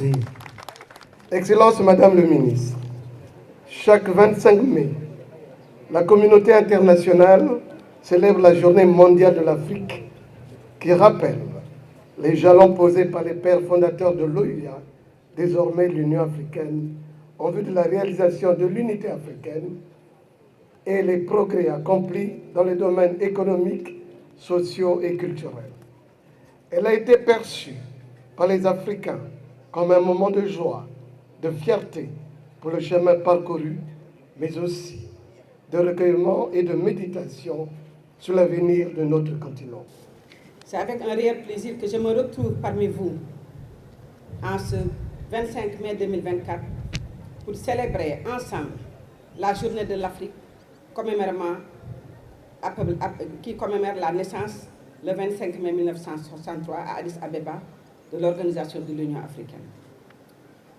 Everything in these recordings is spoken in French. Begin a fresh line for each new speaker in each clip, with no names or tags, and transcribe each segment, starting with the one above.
Merci. Excellence Madame le Ministre, chaque 25 mai, la communauté internationale célèbre la Journée mondiale de l'Afrique qui rappelle les jalons posés par les pères fondateurs de l'OUA, désormais l'Union africaine, en vue de la réalisation de l'unité africaine et les progrès accomplis dans les domaines économiques, sociaux et culturels. Elle a été perçue par les Africains comme un moment de joie, de fierté pour le chemin parcouru, mais aussi de recueillement et de méditation sur l'avenir de notre continent.
C'est avec un réel plaisir que je me retrouve parmi vous en ce 25 mai 2024 pour célébrer ensemble la journée de l'Afrique qui commémore la naissance le 25 mai 1963 à Addis Abeba de l'Organisation de l'Union africaine.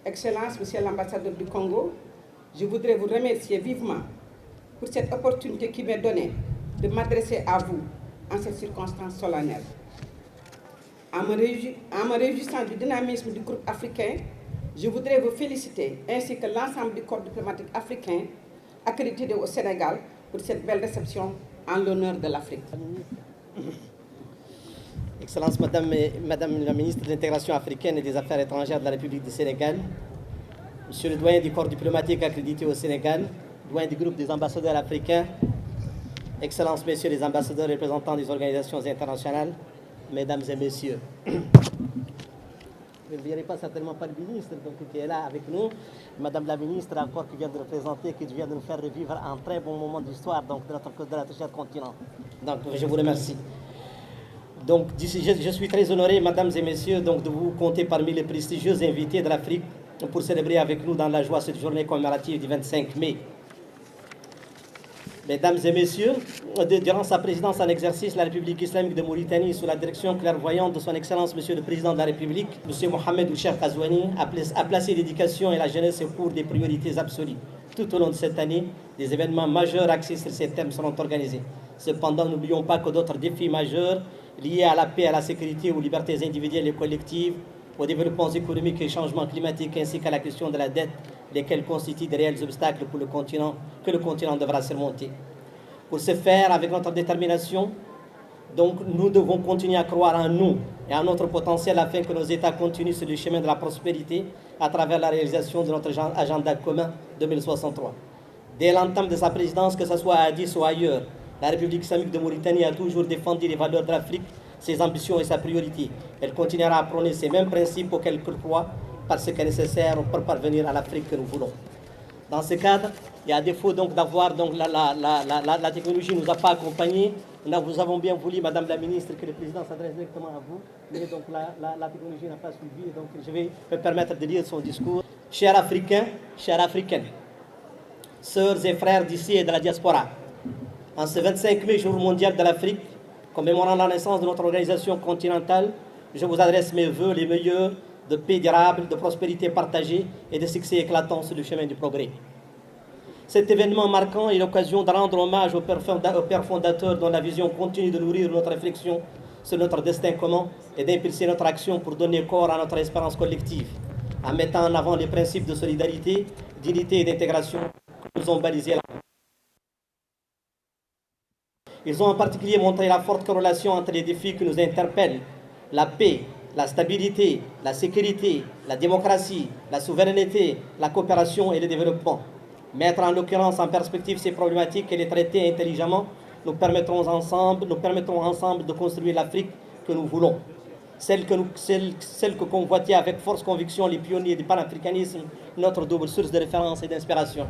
Excellence, Monsieur l'ambassadeur du Congo, je voudrais vous remercier vivement pour cette opportunité qui m'est donnée de m'adresser à vous en cette circonstance solennelle. En me réjouissant du dynamisme du groupe africain, je voudrais vous féliciter ainsi que l'ensemble du corps diplomatique africain accrédité au Sénégal pour cette belle réception en l'honneur de l'Afrique.
Excellence Madame la Ministre de l'Intégration africaine et des Affaires étrangères de la République du Sénégal, Monsieur le doyen du corps diplomatique accrédité au Sénégal, doyen du groupe des ambassadeurs africains, Excellences, Messieurs les ambassadeurs représentants des organisations internationales, Mesdames et Messieurs. Vous ne verrez pas certainement pas le ministre donc, qui est là avec nous. Madame la ministre, encore qui vient de représenter, qui vient de nous faire revivre un très bon moment d'histoire de notre cher continent. Donc, je vous remercie. Donc, je suis très honoré, Mesdames et Messieurs, donc, de vous compter parmi les prestigieux invités de l'Afrique pour célébrer avec nous dans la joie cette journée commémorative du 25 mai. Mesdames et Messieurs, durant sa présidence en exercice, la République islamique de Mauritanie, sous la direction clairvoyante de son Excellence, Monsieur le Président de la République, Monsieur Mohamed Oucher Kazouani, a placé l'éducation et la jeunesse au cours des priorités absolues. Tout au long de cette année, des événements majeurs axés sur ces thèmes seront organisés. Cependant, n'oublions pas que d'autres défis majeurs liés à la paix, à la sécurité, aux libertés individuelles et collectives, aux développements économiques et changements climatiques, ainsi qu'à la question de la dette, lesquels constituent de réels obstacles pour le continent, que le continent devra surmonter. Pour ce faire, avec notre détermination, donc, nous devons continuer à croire en nous et en notre potentiel afin que nos États continuent sur le chemin de la prospérité à travers la réalisation de notre agenda commun 2063. Dès l'entame de sa présidence, que ce soit à Addis ou ailleurs, la République islamique de Mauritanie a toujours défendu les valeurs de l'Afrique, ses ambitions et sa priorité. Elle continuera à prôner ces mêmes principes auxquels elle croit parce que nécessaire pour parvenir à l'Afrique que nous voulons. Dans ce cadre, et à défaut donc d'avoir donc la technologie ne nous a pas accompagnés, nous avons bien voulu, Madame la Ministre, que le Président s'adresse directement à vous, mais donc la technologie n'a pas suivi, donc je vais me permettre de lire son discours. Chers Africains, chères Africaines, sœurs et frères d'ici et de la diaspora, en ce 25 mai, jour mondial de l'Afrique, commémorant la naissance de notre organisation continentale, je vous adresse mes vœux les meilleurs de paix durable, de prospérité partagée et de succès éclatant sur le chemin du progrès. Cet événement marquant est l'occasion de rendre hommage au père fondateur dont la vision continue de nourrir notre réflexion sur notre destin commun et d'impulser notre action pour donner corps à notre espérance collective, en mettant en avant les principes de solidarité, d'unité et d'intégration que nous ont balisés. Ils ont en particulier montré la forte corrélation entre les défis qui nous interpellent, la paix, la stabilité, la sécurité, la démocratie, la souveraineté, la coopération et le développement. Mettre en l'occurrence en perspective ces problématiques et les traiter intelligemment nous permettront ensemble de construire l'Afrique que nous voulons. Celle que convoitaient avec force conviction les pionniers du panafricanisme, notre double source de référence et d'inspiration.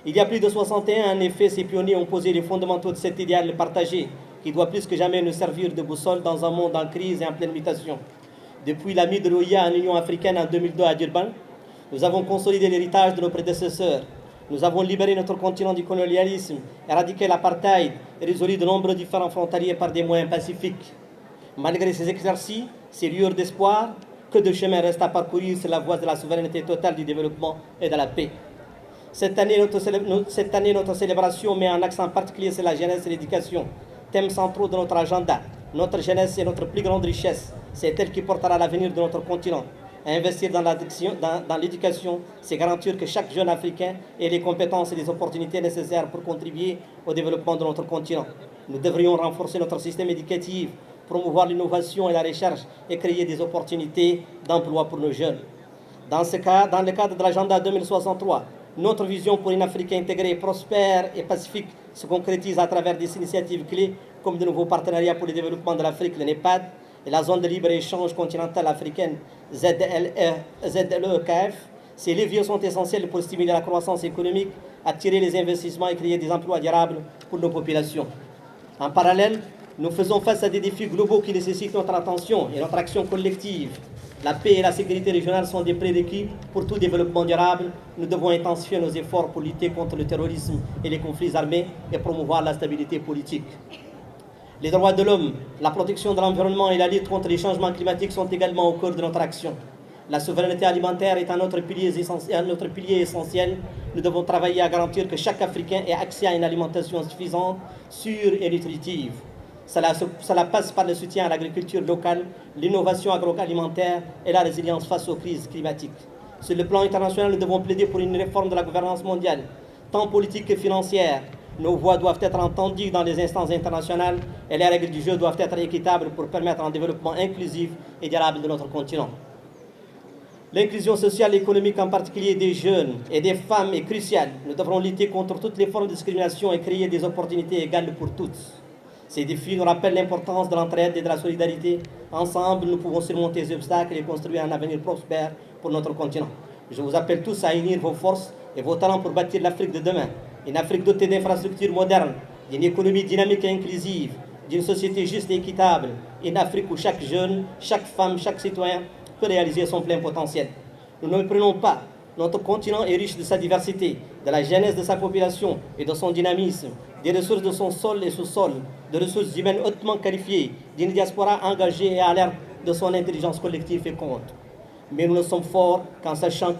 Il y a plus de 61 ans, en effet, ces pionniers ont posé les fondamentaux de cet idéal partagé qui doit plus que jamais nous servir de boussole dans un monde en crise et en pleine mutation. Depuis la mise de l'OIA en Union africaine en 2002 à Durban, nous avons consolidé l'héritage de nos prédécesseurs. Nous avons libéré notre continent du colonialisme, éradiqué l'apartheid et résolu de nombreux différends frontaliers par des moyens pacifiques. Malgré ces exercices, ces lueurs d'espoir, que de chemin reste à parcourir sur la voie de la souveraineté totale du développement et de la paix. Cette année, notre célébration met un accent particulier sur la jeunesse et l'éducation, thèmes centraux de notre agenda. Notre jeunesse est notre plus grande richesse. C'est elle qui portera l'avenir de notre continent. Investir dans l'éducation, c'est garantir que chaque jeune Africain ait les compétences et les opportunités nécessaires pour contribuer au développement de notre continent. Nous devrions renforcer notre système éducatif, promouvoir l'innovation et la recherche et créer des opportunités d'emploi pour nos jeunes. Dans le cadre de l'agenda 2063, notre vision pour une Afrique intégrée, prospère et pacifique se concrétise à travers des initiatives clés comme de nouveaux partenariats pour le développement de l'Afrique, le NEPAD, et la zone de libre-échange continentale africaine ZLEKF. Ces leviers sont essentiels pour stimuler la croissance économique, attirer les investissements et créer des emplois durables pour nos populations. En parallèle, nous faisons face à des défis globaux qui nécessitent notre attention et notre action collective. La paix et la sécurité régionale sont des prérequis pour tout développement durable. Nous devons intensifier nos efforts pour lutter contre le terrorisme et les conflits armés et promouvoir la stabilité politique. Les droits de l'homme, la protection de l'environnement et la lutte contre les changements climatiques sont également au cœur de notre action. La souveraineté alimentaire est un autre pilier essentiel. Nous devons travailler à garantir que chaque Africain ait accès à une alimentation suffisante, sûre et nutritive. Cela passe par le soutien à l'agriculture locale, l'innovation agroalimentaire et la résilience face aux crises climatiques. Sur le plan international, nous devons plaider pour une réforme de la gouvernance mondiale, tant politique que financière. Nos voix doivent être entendues dans les instances internationales et les règles du jeu doivent être équitables pour permettre un développement inclusif et durable de notre continent. L'inclusion sociale et économique, en particulier des jeunes et des femmes, est cruciale. Nous devrons lutter contre toutes les formes de discrimination et créer des opportunités égales pour tous. Ces défis nous rappellent l'importance de l'entraide et de la solidarité. Ensemble, nous pouvons surmonter ces obstacles et construire un avenir prospère pour notre continent. Je vous appelle tous à unir vos forces et vos talents pour bâtir l'Afrique de demain. Une Afrique dotée d'infrastructures modernes, d'une économie dynamique et inclusive, d'une société juste et équitable. Une Afrique où chaque jeune, chaque femme, chaque citoyen peut réaliser son plein potentiel. Nous ne prenons pas. Notre continent est riche de sa diversité, de la jeunesse de sa population et de son dynamisme, des ressources de son sol et sous-sol, de ressources humaines hautement qualifiées, d'une diaspora engagée et alerte de son intelligence collective féconde. Mais nous ne sommes forts qu'en sachant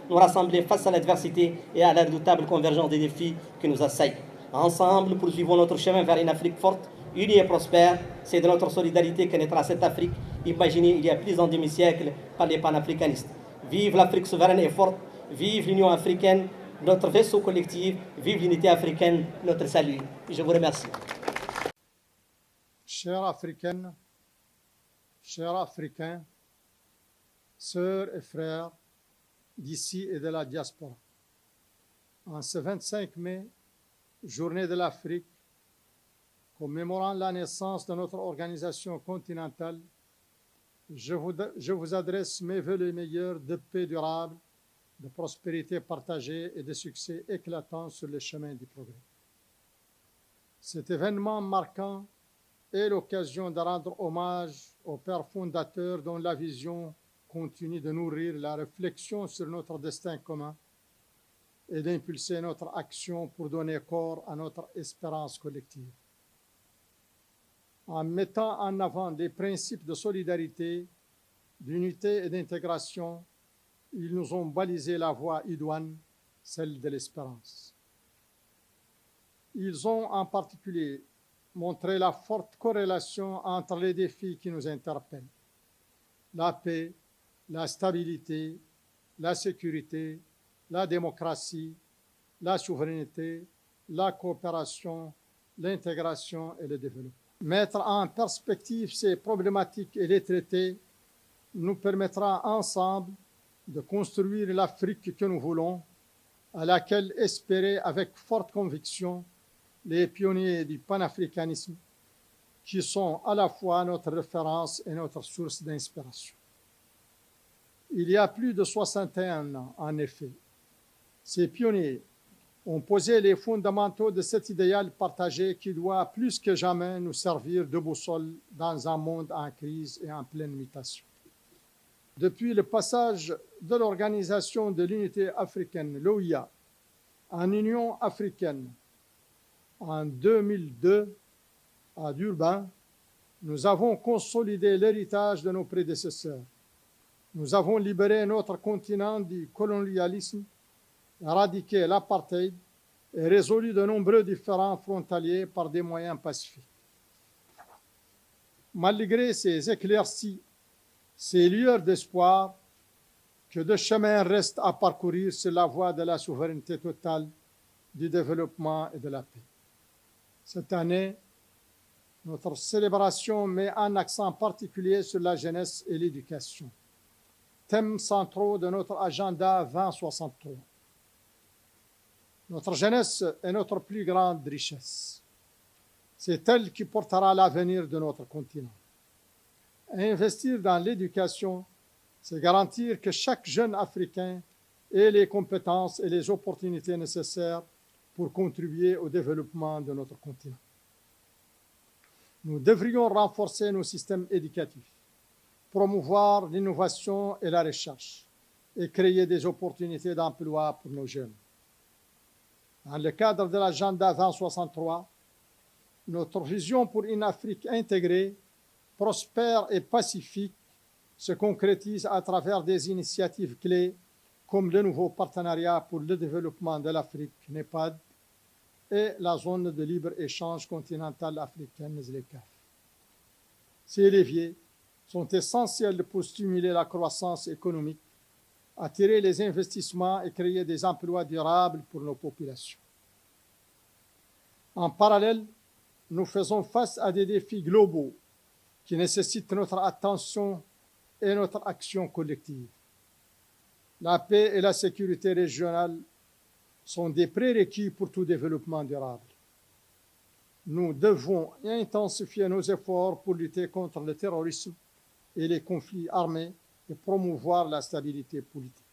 nous rassembler face à l'adversité et à la redoutable convergence des défis qui nous assaillent. Ensemble, poursuivons notre chemin vers une Afrique forte, unie et prospère. C'est de notre solidarité que naîtra cette Afrique, imaginée il y a plus d'un demi-siècle par les panafricanistes. Vive l'Afrique souveraine et forte, vive l'Union africaine, notre vaisseau collectif, vive l'unité africaine, notre salut. Je vous remercie.
Chères Africaines, chers Africains, sœurs et frères d'ici et de la diaspora, en ce 25 mai, journée de l'Afrique, commémorant la naissance de notre organisation continentale, je vous adresse mes vœux les meilleurs de paix durable, de prospérité partagée et de succès éclatant sur le chemin du progrès. Cet événement marquant est l'occasion de rendre hommage aux pères fondateurs dont la vision continue de nourrir la réflexion sur notre destin commun et d'impulser notre action pour donner corps à notre espérance collective. En mettant en avant des principes de solidarité, d'unité et d'intégration, ils nous ont balisé la voie idoine, celle de l'espérance. Ils ont en particulier montré la forte corrélation entre les défis qui nous interpellent: la paix, la stabilité, la sécurité, la démocratie, la souveraineté, la coopération, l'intégration et le développement. Mettre en perspective ces problématiques et les traiter nous permettra ensemble de construire l'Afrique que nous voulons, à laquelle espéraient avec forte conviction les pionniers du panafricanisme, qui sont à la fois notre référence et notre source d'inspiration. Il y a plus de 61 ans, en effet, ces pionniers ont posé les fondamentaux de cet idéal partagé qui doit plus que jamais nous servir de boussole dans un monde en crise et en pleine mutation. Depuis le passage de l'Organisation de l'Unité africaine, l'OUA, en Union africaine, en 2002, à Durban, nous avons consolidé l'héritage de nos prédécesseurs. Nous avons libéré notre continent du colonialisme, éradiqué l'apartheid et résolu de nombreux différends frontaliers par des moyens pacifiques. Malgré ces éclaircies, Ces lueurs d'espoir que de chemin reste à parcourir sur la voie de la souveraineté totale, du développement et de la paix. Cette année, notre célébration met un accent particulier sur la jeunesse et l'éducation, thèmes centraux de notre agenda 2063. Notre jeunesse est notre plus grande richesse. C'est elle qui portera l'avenir de notre continent. Investir dans l'éducation, c'est garantir que chaque jeune Africain ait les compétences et les opportunités nécessaires pour contribuer au développement de notre continent. Nous devrions renforcer nos systèmes éducatifs, promouvoir l'innovation et la recherche et créer des opportunités d'emploi pour nos jeunes. Dans le cadre de l'agenda 2063, notre vision pour une Afrique intégrée, prospère et pacifique se concrétise à travers des initiatives clés comme le nouveau partenariat pour le développement de l'Afrique, NEPAD, et la zone de libre-échange continentale africaine, ZLECAf. Ces leviers sont essentiels pour stimuler la croissance économique, attirer les investissements et créer des emplois durables pour nos populations. En parallèle, nous faisons face à des défis globaux qui nécessitent notre attention et notre action collective. La paix et la sécurité régionale sont des prérequis pour tout développement durable. Nous devons intensifier nos efforts pour lutter contre le terrorisme et les conflits armés et promouvoir la stabilité politique.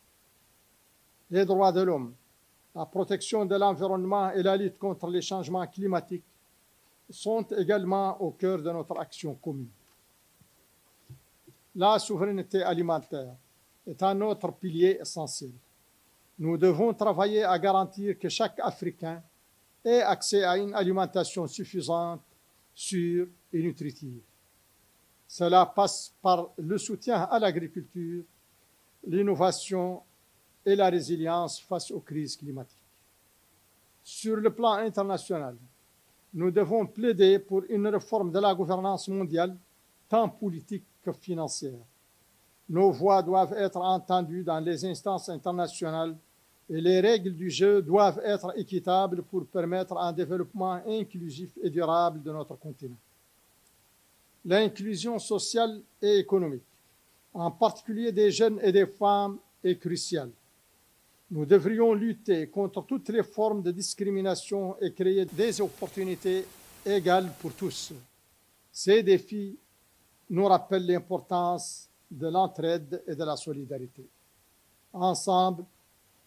Les droits de l'homme, la protection de l'environnement et la lutte contre les changements climatiques sont également au cœur de notre action commune. La souveraineté alimentaire est un autre pilier essentiel. Nous devons travailler à garantir que chaque Africain ait accès à une alimentation suffisante, sûre et nutritive. Cela passe par le soutien à l'agriculture, l'innovation et la résilience face aux crises climatiques. Sur le plan international, nous devons plaider pour une réforme de la gouvernance mondiale, tant politique que financière. Nos voix doivent être entendues dans les instances internationales et les règles du jeu doivent être équitables pour permettre un développement inclusif et durable de notre continent. L'inclusion sociale et économique, en particulier des jeunes et des femmes, est cruciale. Nous devrions lutter contre toutes les formes de discrimination et créer des opportunités égales pour tous. Ces défis nous rappellent l'importance de l'entraide et de la solidarité. Ensemble,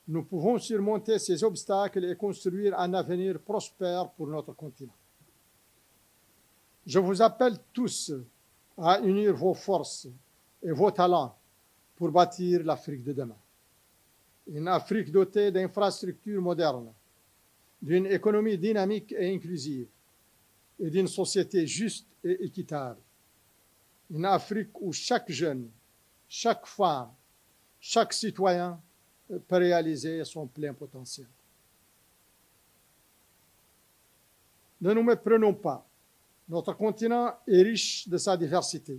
nous pouvons surmonter ces obstacles et construire un avenir prospère pour notre continent. Je vous appelle tous à unir vos forces et vos talents pour bâtir l'Afrique de demain. Une Afrique dotée d'infrastructures modernes, d'une économie dynamique et inclusive, et d'une société juste et équitable. Une Afrique où chaque jeune, chaque femme, chaque citoyen peut réaliser son plein potentiel. Ne nous méprenons pas. Notre continent est riche de sa diversité,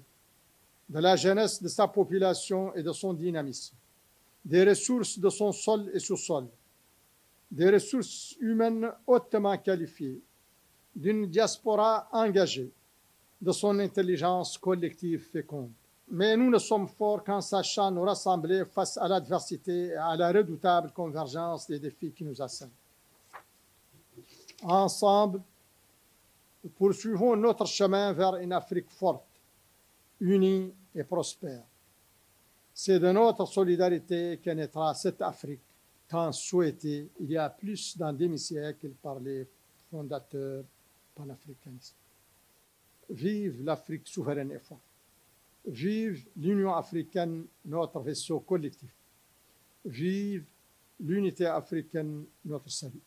de la jeunesse de sa population et de son dynamisme, des ressources de son sol et sous-sol, des ressources humaines hautement qualifiées, d'une diaspora engagée, de son intelligence collective féconde. Mais nous ne sommes forts qu'en sachant nous rassembler face à l'adversité et à la redoutable convergence des défis qui nous assaillent. Ensemble, nous poursuivons notre chemin vers une Afrique forte, unie et prospère. C'est de notre solidarité que naîtra cette Afrique tant souhaitée il y a plus d'un demi-siècle par les fondateurs panafricanistes. Vive l'Afrique souveraine et forte. Vive l'Union africaine, notre vaisseau collectif. Vive l'unité africaine, notre salut.